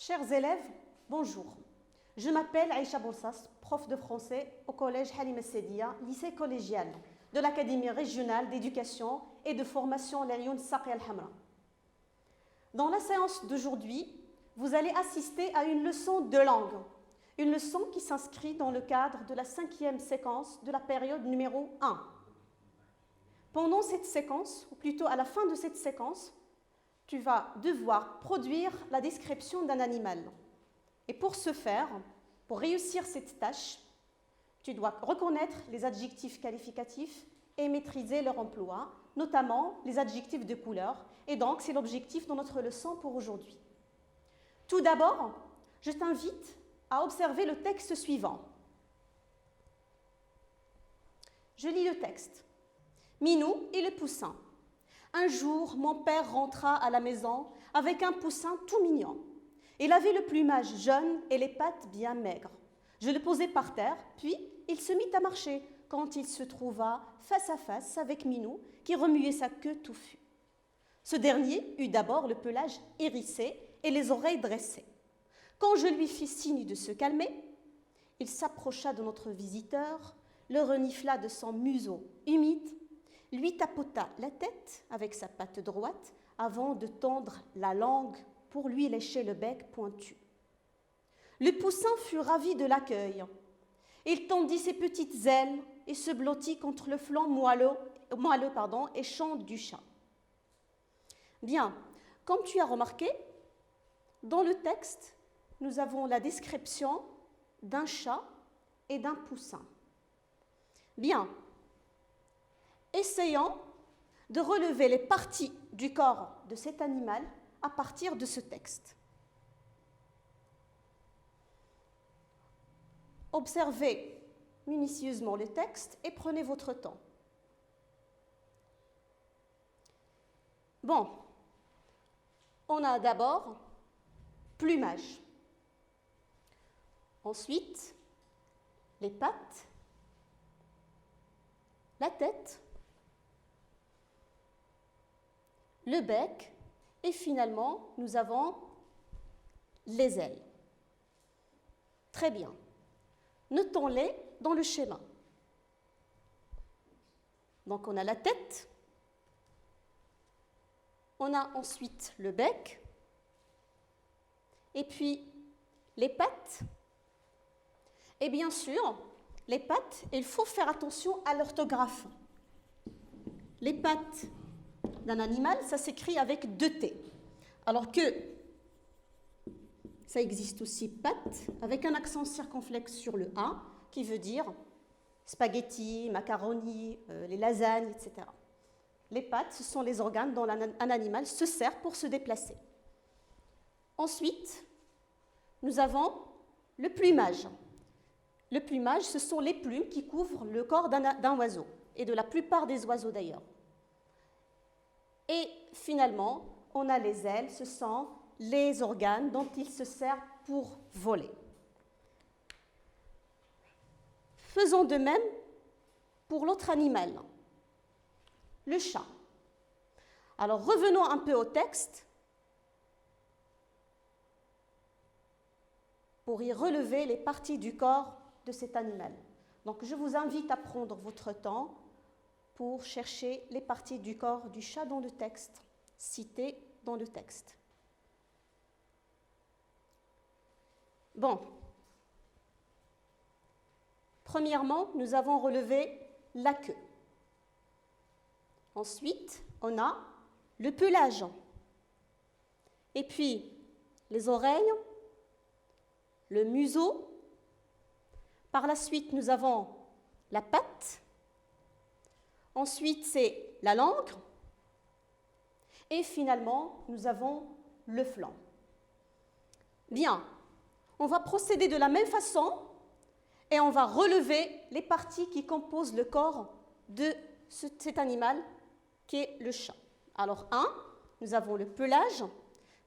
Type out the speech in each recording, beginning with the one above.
Chers élèves, bonjour. Je m'appelle Aïcha Boursas, prof de français au collège Halim Sedia, lycée collégial de l'Académie régionale d'éducation et de formation Larion Saqi al-Hamra. Dans la séance d'aujourd'hui, vous allez assister à une leçon de langue, une leçon qui s'inscrit dans le cadre de la 5e séquence de la période numéro 1. Pendant cette séquence, ou plutôt à la fin de cette séquence, tu vas devoir produire la description d'un animal. Et pour ce faire, pour réussir cette tâche, tu dois reconnaître les adjectifs qualificatifs et maîtriser leur emploi, notamment les adjectifs de couleur. Et donc, c'est l'objectif de notre leçon pour aujourd'hui. Tout d'abord, je t'invite à observer le texte suivant. Je lis le texte. Minou et le poussin. Un jour, mon père rentra à la maison avec un poussin tout mignon. Il avait le plumage jaune et les pattes bien maigres. Je le posai par terre, puis il se mit à marcher quand il se trouva face à face avec Minou qui remuait sa queue touffue. Ce dernier eut d'abord le pelage hérissé et les oreilles dressées. Quand je lui fis signe de se calmer, il s'approcha de notre visiteur, le renifla de son museau humide, lui tapota la tête avec sa patte droite avant de tendre la langue pour lui lécher le bec pointu. Le poussin fut ravi de l'accueil. Il tendit ses petites ailes et se blottit contre le flanc moelleux et chante du chat. Bien, comme tu as remarqué, dans le texte, nous avons la description d'un chat et d'un poussin. Bien, essayons de relever les parties du corps de cet animal à partir de ce texte. Observez minutieusement le texte et prenez votre temps. Bon, on a d'abord plumage. Ensuite, les pattes, la tête, le bec et finalement, nous avons les ailes. Très bien. Notons-les dans le schéma. Donc, on a la tête, on a ensuite le bec, et puis les pattes. Et bien sûr, les pattes, il faut faire attention à l'orthographe. Les pattes d'un animal, ça s'écrit avec 2 T. Alors que ça existe aussi pattes avec un accent circonflexe sur le A qui veut dire spaghetti, macaroni, les lasagnes, etc. Les pattes, ce sont les organes dont un animal se sert pour se déplacer. Ensuite, nous avons le plumage. Le plumage, ce sont les plumes qui couvrent le corps d'un oiseau, et de la plupart des oiseaux d'ailleurs. Et finalement, on a les ailes, ce sont les organes dont il se sert pour voler. Faisons de même pour l'autre animal, le chat. Alors revenons un peu au texte pour y relever les parties du corps de cet animal. Donc je vous invite à prendre votre temps pour chercher les parties du corps du chat dans le texte, citées dans le texte. Bon. Premièrement, nous avons relevé la queue. Ensuite, on a le pelage. Et puis, les oreilles, le museau. Par la suite, nous avons la patte. Ensuite, c'est la langue. Et finalement, nous avons le flanc. Bien, on va procéder de la même façon et on va relever les parties qui composent le corps de cet animal qui est le chat. Alors, nous avons le pelage.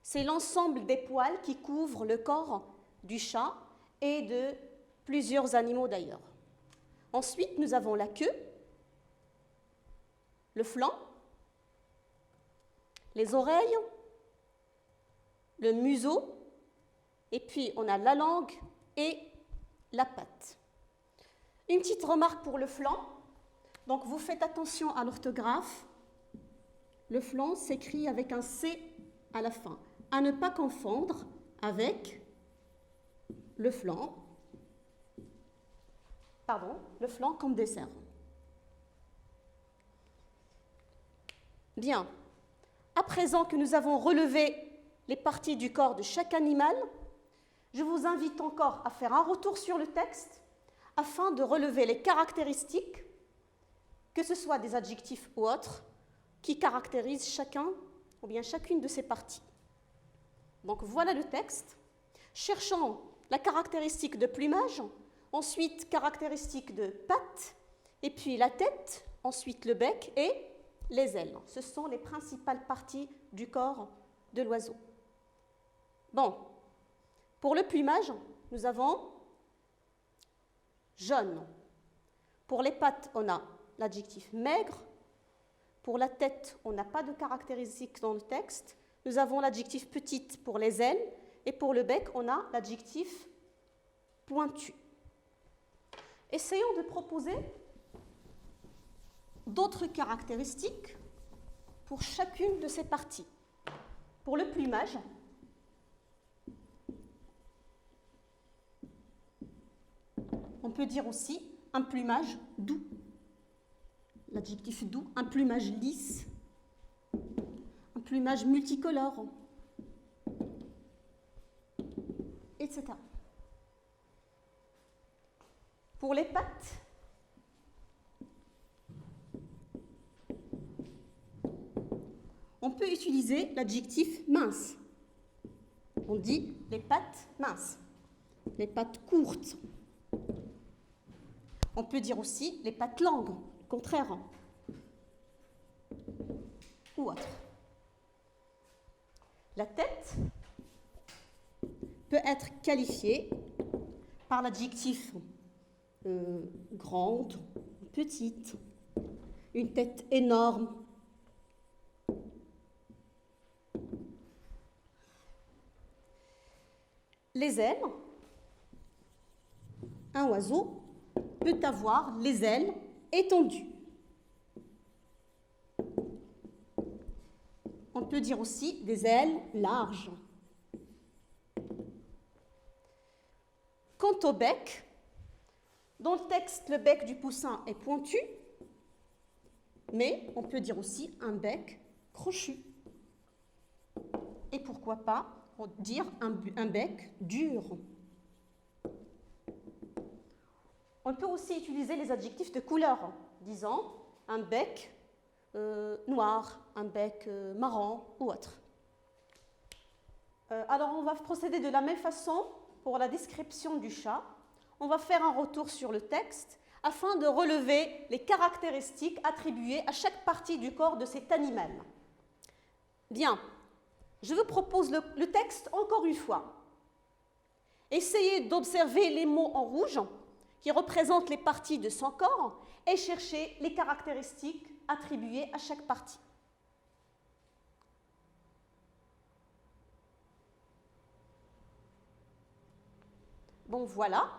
C'est l'ensemble des poils qui couvrent le corps du chat et de plusieurs animaux d'ailleurs. Ensuite, nous avons la queue, le flanc, les oreilles, le museau et puis on a la langue et la patte. Une petite remarque pour le flanc. Donc vous faites attention à l'orthographe. Le flanc s'écrit avec un C à la fin. À ne pas confondre avec le flanc. Pardon, le flanc comme dessert. Bien. À présent que nous avons relevé les parties du corps de chaque animal, je vous invite encore à faire un retour sur le texte afin de relever les caractéristiques, que ce soit des adjectifs ou autres, qui caractérisent chacun ou bien chacune de ces parties. Donc voilà le texte. Cherchons la caractéristique de plumage, ensuite caractéristique de pattes, et puis la tête, ensuite le bec et les ailes. Ce sont les principales parties du corps de l'oiseau. Bon, pour le plumage, nous avons jaune. Pour les pattes, on a l'adjectif maigre. Pour la tête, on n'a pas de caractéristique dans le texte. Nous avons l'adjectif petite pour les ailes. Et pour le bec, on a l'adjectif pointu. Essayons de proposer d'autres caractéristiques pour chacune de ces parties. Pour le plumage, on peut dire aussi un plumage doux. L'adjectif doux, un plumage lisse, un plumage multicolore, etc. Pour les pattes, on peut utiliser l'adjectif mince. On dit les pattes minces, les pattes courtes. On peut dire aussi les pattes longues, contraire, ou autre. La tête peut être qualifiée par l'adjectif grande, petite, une tête énorme. Les ailes, un oiseau peut avoir les ailes étendues. On peut dire aussi des ailes larges. Quant au bec, dans le texte, le bec du poussin est pointu, mais on peut dire aussi un bec crochu. Et pourquoi pas dire un bec dur. On peut aussi utiliser les adjectifs de couleur, disant un bec noir, un bec marron ou autre. Alors on va procéder de la même façon pour la description du chat. On va faire un retour sur le texte afin de relever les caractéristiques attribuées à chaque partie du corps de cet animal. Bien, je vous propose le texte encore une fois. Essayez d'observer les mots en rouge qui représentent les parties de son corps et cherchez les caractéristiques attribuées à chaque partie. Bon, voilà.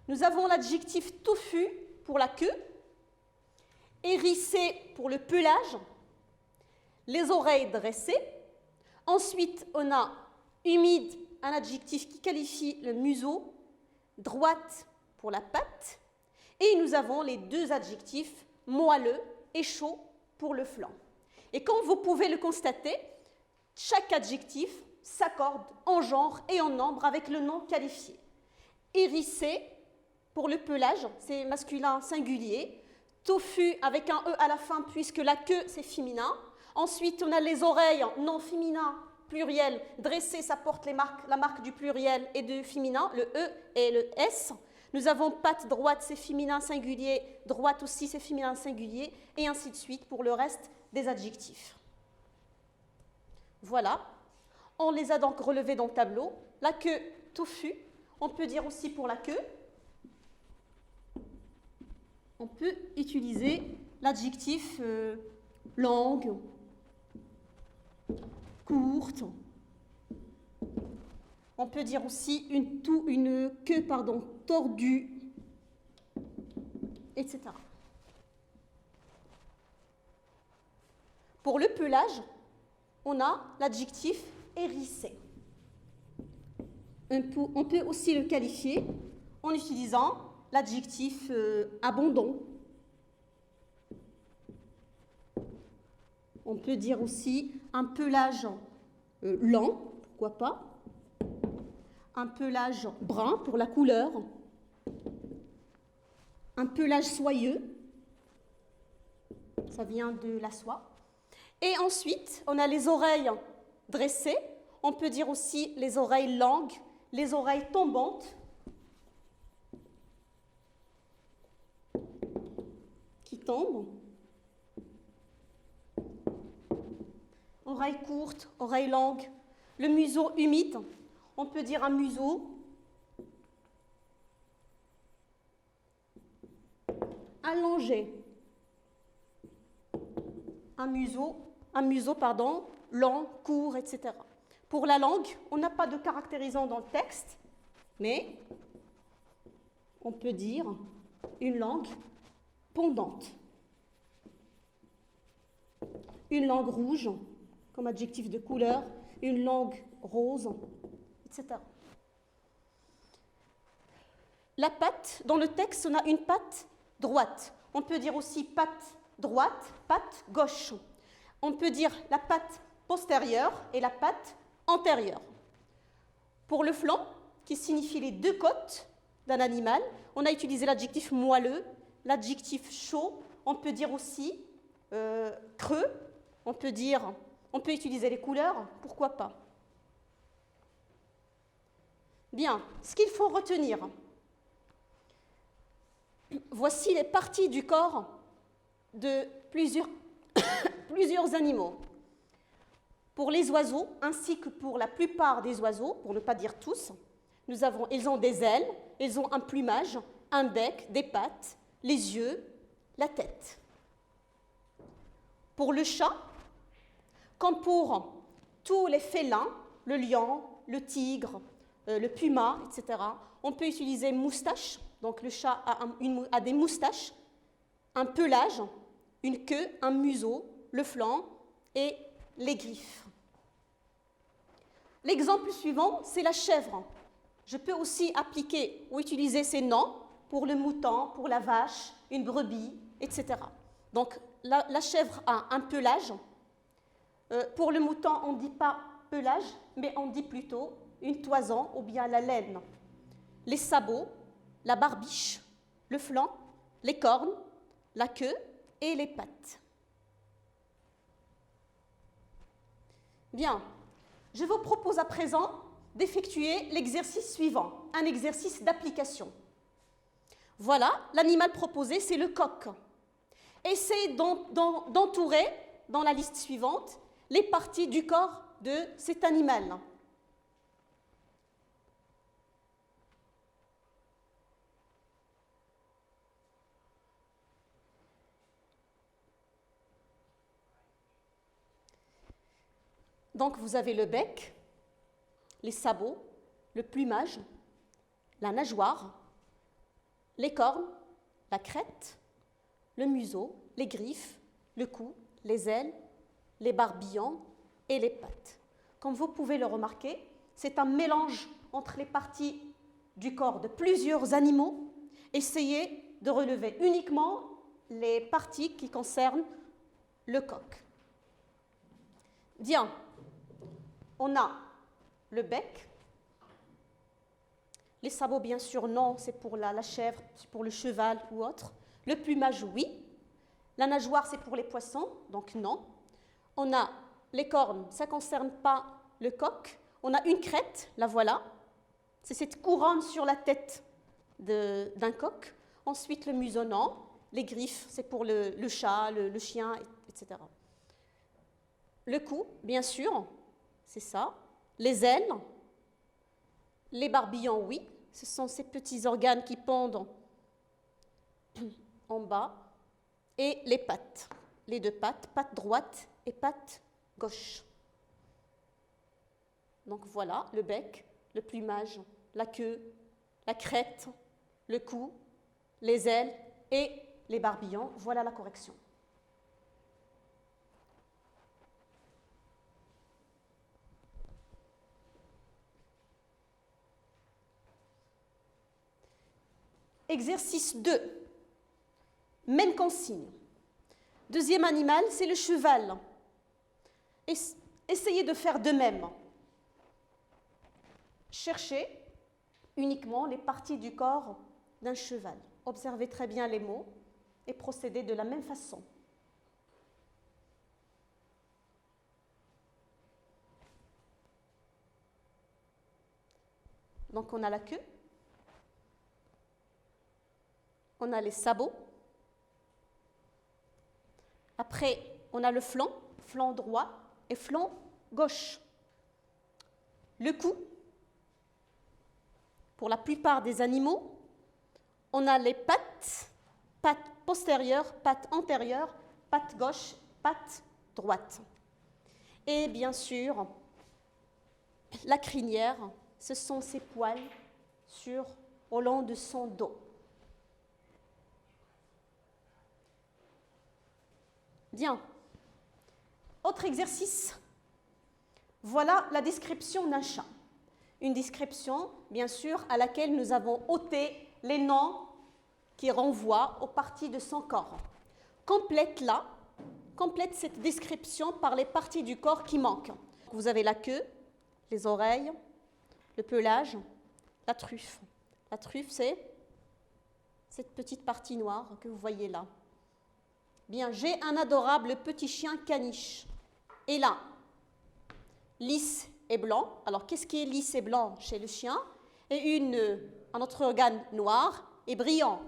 Nous avons l'adjectif touffu pour la queue, hérissé pour le pelage, les oreilles dressées. Ensuite, on a humide, un adjectif qui qualifie le museau, droite pour la patte. Et nous avons les deux adjectifs moelleux et chaud pour le flanc. Et comme vous pouvez le constater, chaque adjectif s'accorde en genre et en nombre avec le nom qualifié. Hérissé pour le pelage, c'est masculin singulier. Touffu avec un E à la fin puisque la queue c'est féminin. Ensuite, on a les oreilles, non féminin, pluriel. Dressé, ça porte la marque du pluriel et du féminin, le E et le S. Nous avons patte droite, c'est féminin singulier. Droite aussi, c'est féminin singulier. Et ainsi de suite pour le reste des adjectifs. Voilà. On les a donc relevés dans le tableau. La queue, touffu. On peut dire aussi pour la queue. On peut utiliser l'adjectif longue, courte, On peut dire aussi une queue tordue, etc. Pour le pelage, on a l'adjectif hérissé. On peut aussi le qualifier en utilisant l'adjectif abondant. On peut dire aussi un pelage lent, pourquoi pas. Un pelage brun pour la couleur. Un pelage soyeux, ça vient de la soie. Et ensuite, on a les oreilles dressées. On peut dire aussi les oreilles longues, les oreilles tombantes, qui tombent. Oreilles courtes, oreilles longues. Le museau humide, on peut dire un museau. Allongé. Un museau, long, court, etc. Pour la langue, on n'a pas de caractérisant dans le texte, mais on peut dire une langue pendante. Une langue rouge, comme adjectif de couleur, une langue rose, etc. La patte, dans le texte, on a une patte droite. On peut dire aussi patte droite, patte gauche. On peut dire la patte postérieure et la patte antérieure. Pour le flanc, qui signifie les deux côtes d'un animal, on a utilisé l'adjectif moelleux, l'adjectif chaud. On peut dire aussi creux. On peut utiliser les couleurs, pourquoi pas. Bien, ce qu'il faut retenir. Voici les parties du corps de plusieurs animaux. Pour les oiseaux, ainsi que pour la plupart des oiseaux, pour ne pas dire tous, ils ont des ailes, ils ont un plumage, un bec, des pattes, les yeux, la tête. Pour le chat, comme pour tous les félins, le lion, le tigre, le puma, etc., on peut utiliser moustache. Donc le chat a des moustaches, un pelage, une queue, un museau, le flanc et les griffes. L'exemple suivant, c'est la chèvre. Je peux aussi appliquer ou utiliser ces noms pour le mouton, pour la vache, une brebis, etc. Donc la chèvre a un pelage. Pour le mouton, on ne dit pas pelage, mais on dit plutôt une toison ou bien la laine. Les sabots, la barbiche, le flanc, les cornes, la queue et les pattes. Bien, je vous propose à présent d'effectuer l'exercice suivant, un exercice d'application. Voilà, l'animal proposé, c'est le coq. Essayez d'entourer, dans la liste suivante, les parties du corps de cet animal. Donc, vous avez le bec, les sabots, le plumage, la nageoire, les cornes, la crête, le museau, les griffes, le cou, les ailes, les barbillons et les pattes. Comme vous pouvez le remarquer, c'est un mélange entre les parties du corps de plusieurs animaux. Essayez de relever uniquement les parties qui concernent le coq. Bien. On a le bec, les sabots bien sûr non, c'est pour la chèvre, c'est pour le cheval ou autre. Le plumage oui, la nageoire c'est pour les poissons, donc non. On a les cornes, ça ne concerne pas le coq. On a une crête, la voilà, c'est cette couronne sur la tête d'un coq. Ensuite le museau non, les griffes c'est pour le chat, le chien, etc. Le cou, bien sûr. C'est ça. Les ailes, les barbillons, oui. Ce sont ces petits organes qui pendent en bas. Et les pattes, les deux pattes, patte droite et patte gauche. Donc voilà, le bec, le plumage, la queue, la crête, le cou, les ailes et les barbillons. Voilà la correction. Exercice 2. Même consigne. Deuxième animal, c'est le cheval. Essayez de faire de même. Cherchez uniquement les parties du corps d'un cheval. Observez très bien les mots et procédez de la même façon. Donc on a la queue, on a les sabots, après on a le flanc, flanc droit et flanc gauche. Le cou, pour la plupart des animaux, on a les pattes, pattes postérieures, pattes antérieures, patte gauche, patte droite. Et bien sûr, la crinière, ce sont ses poils au long de son dos. Bien. Autre exercice. Voilà la description d'un chat. Une description, bien sûr, à laquelle nous avons ôté les noms qui renvoient aux parties de son corps. Complète cette description par les parties du corps qui manquent. Vous avez la queue, les oreilles, le pelage, la truffe. La truffe, c'est cette petite partie noire que vous voyez là. Bien, j'ai un adorable petit chien caniche. Et là, lisse et blanc. Alors, qu'est-ce qui est lisse et blanc chez le chien? Et un autre organe noir et brillant.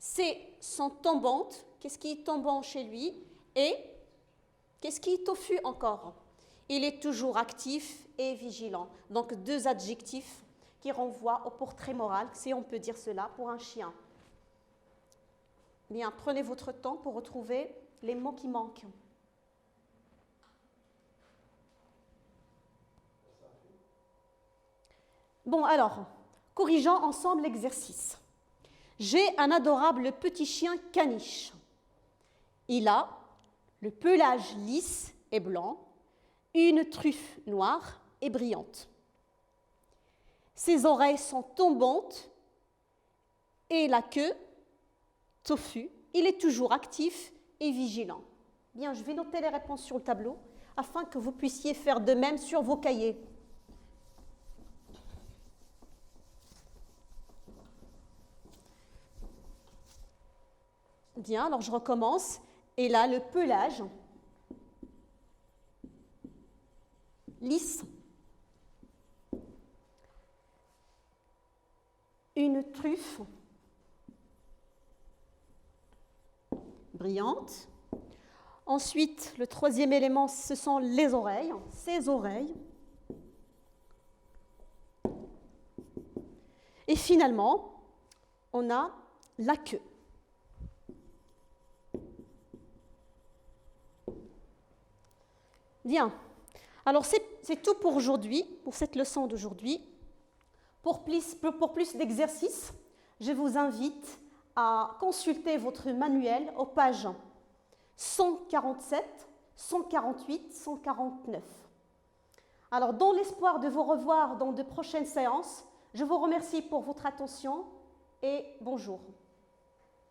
C'est son tombante. Qu'est-ce qui est tombant chez lui? Et qu'est-ce qui est tofu encore? Il est toujours actif et vigilant. Donc, deux adjectifs qui renvoient au portrait moral, si on peut dire cela, pour un chien. Bien, prenez votre temps pour retrouver les mots qui manquent. Bon, alors, corrigeons ensemble l'exercice. J'ai un adorable petit chien caniche. Il a le pelage lisse et blanc, une truffe noire et brillante. Ses oreilles sont tombantes et la queue tofu. Il est toujours actif et vigilant. Bien, je vais noter les réponses sur le tableau afin que vous puissiez faire de même sur vos cahiers. Bien, alors je recommence. Et là, le pelage lisse, une truffe brillante. Ensuite, le troisième élément, ce sont les oreilles, ses oreilles. Et finalement, on a la queue. Bien. Alors, c'est tout pour aujourd'hui, pour cette leçon d'aujourd'hui. Pour plus d'exercices, je vous invite à consulter votre manuel aux pages 147, 148, 149. Alors, dans l'espoir de vous revoir dans de prochaines séances, je vous remercie pour votre attention et bonjour.